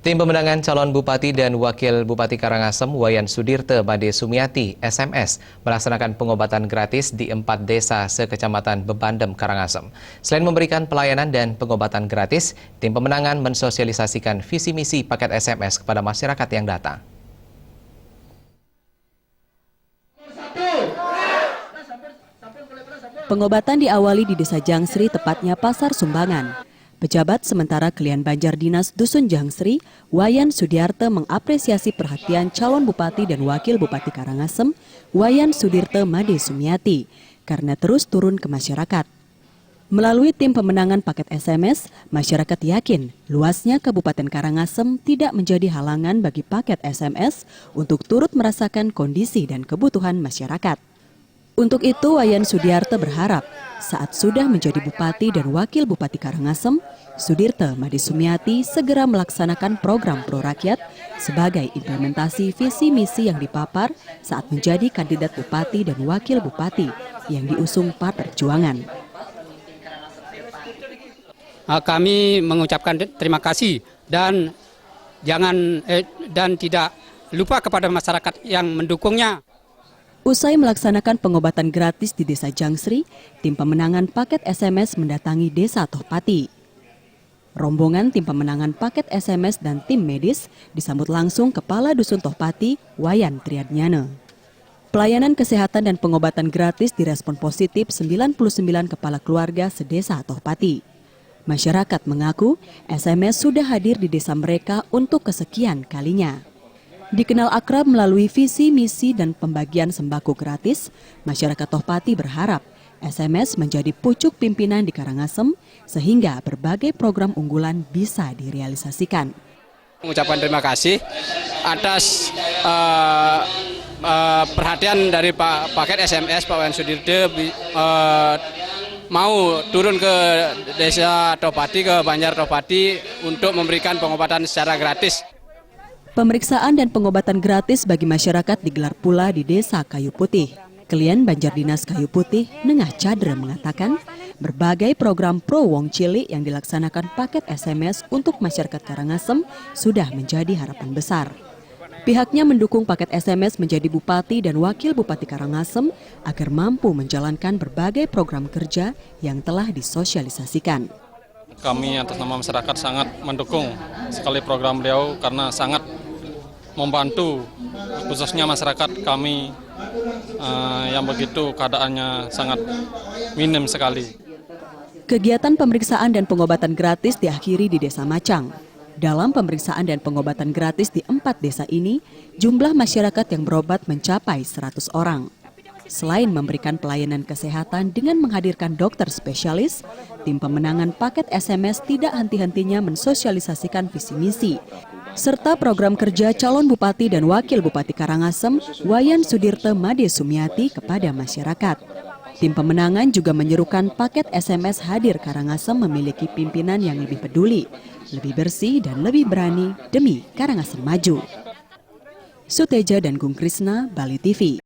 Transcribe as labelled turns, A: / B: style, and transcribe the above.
A: Tim pemenangan calon Bupati dan Wakil Bupati Karangasem Wayan Sudirte Made Sumiati SMS melaksanakan pengobatan gratis di 4 desa sekecamatan Bebandem, Karangasem. Selain memberikan pelayanan dan pengobatan gratis, tim pemenangan mensosialisasikan visi misi paket SMS kepada masyarakat yang datang.
B: Pengobatan diawali di Desa Jangsri, tepatnya Pasar Sumbangan. Pejabat sementara Kelian Banjar Dinas Dusun Jangsri, Wayan Sudirte mengapresiasi perhatian calon Bupati dan Wakil Bupati Karangasem, Wayan Sudirte Made Sumiati, karena terus turun ke masyarakat. Melalui tim pemenangan paket SMS, masyarakat yakin luasnya Kabupaten Karangasem tidak menjadi halangan bagi paket SMS untuk turut merasakan kondisi dan kebutuhan masyarakat. Untuk itu, Wayan Sudirte berharap saat sudah menjadi Bupati dan Wakil Bupati Karangasem, Sudirte Made Sumiati segera melaksanakan program pro rakyat sebagai implementasi visi misi yang dipapar saat menjadi kandidat Bupati dan Wakil Bupati yang diusung Partai Perjuangan.
C: Kami mengucapkan terima kasih dan tidak lupa kepada masyarakat yang mendukungnya.
B: Usai melaksanakan pengobatan gratis di Desa Jangsri, tim pemenangan paket SMS mendatangi Desa Tohpati. Rombongan tim pemenangan paket SMS dan tim medis disambut langsung Kepala Dusun Tohpati, Wayan Triadnyana. Pelayanan kesehatan dan pengobatan gratis direspon positif 99 kepala keluarga sedesa Tohpati. Masyarakat mengaku SMS sudah hadir di desa mereka untuk kesekian kalinya. Dikenal akrab melalui visi, misi, dan pembagian sembako gratis, masyarakat Tohpati berharap SMS menjadi pucuk pimpinan di Karangasem sehingga berbagai program unggulan bisa direalisasikan.
C: Mengucapkan terima kasih atas perhatian dari paket SMS Pak Wayan Sudirte mau turun ke Desa Tohpati, ke Banjar Tohpati untuk memberikan pengobatan secara gratis.
B: Pemeriksaan dan pengobatan gratis bagi masyarakat digelar pula di Desa Kayu Putih. Kelian Banjar Dinas Kayu Putih, Nengah Cadre mengatakan berbagai program pro wong cilik yang dilaksanakan paket SMS untuk masyarakat Karangasem sudah menjadi harapan besar. Pihaknya mendukung paket SMS menjadi Bupati dan Wakil Bupati Karangasem agar mampu menjalankan berbagai program kerja yang telah disosialisasikan.
D: Kami atas nama masyarakat sangat mendukung sekali program beliau karena sangat membantu khususnya masyarakat kami yang begitu keadaannya sangat minim sekali.
B: Kegiatan pemeriksaan dan pengobatan gratis diakhiri di Desa Macang. Dalam pemeriksaan dan pengobatan gratis di 4 desa ini, jumlah masyarakat yang berobat mencapai 100 orang. Selain memberikan pelayanan kesehatan dengan menghadirkan dokter spesialis, tim pemenangan paket SMS tidak henti-hentinya mensosialisasikan visi misi, serta program kerja calon Bupati dan Wakil Bupati Karangasem, Wayan Sudirte Made Sumiati kepada masyarakat. Tim pemenangan juga menyerukan paket SMS hadir Karangasem memiliki pimpinan yang lebih peduli, lebih bersih dan lebih berani demi Karangasem maju. Suteja dan Gung Krisna, Bali TV.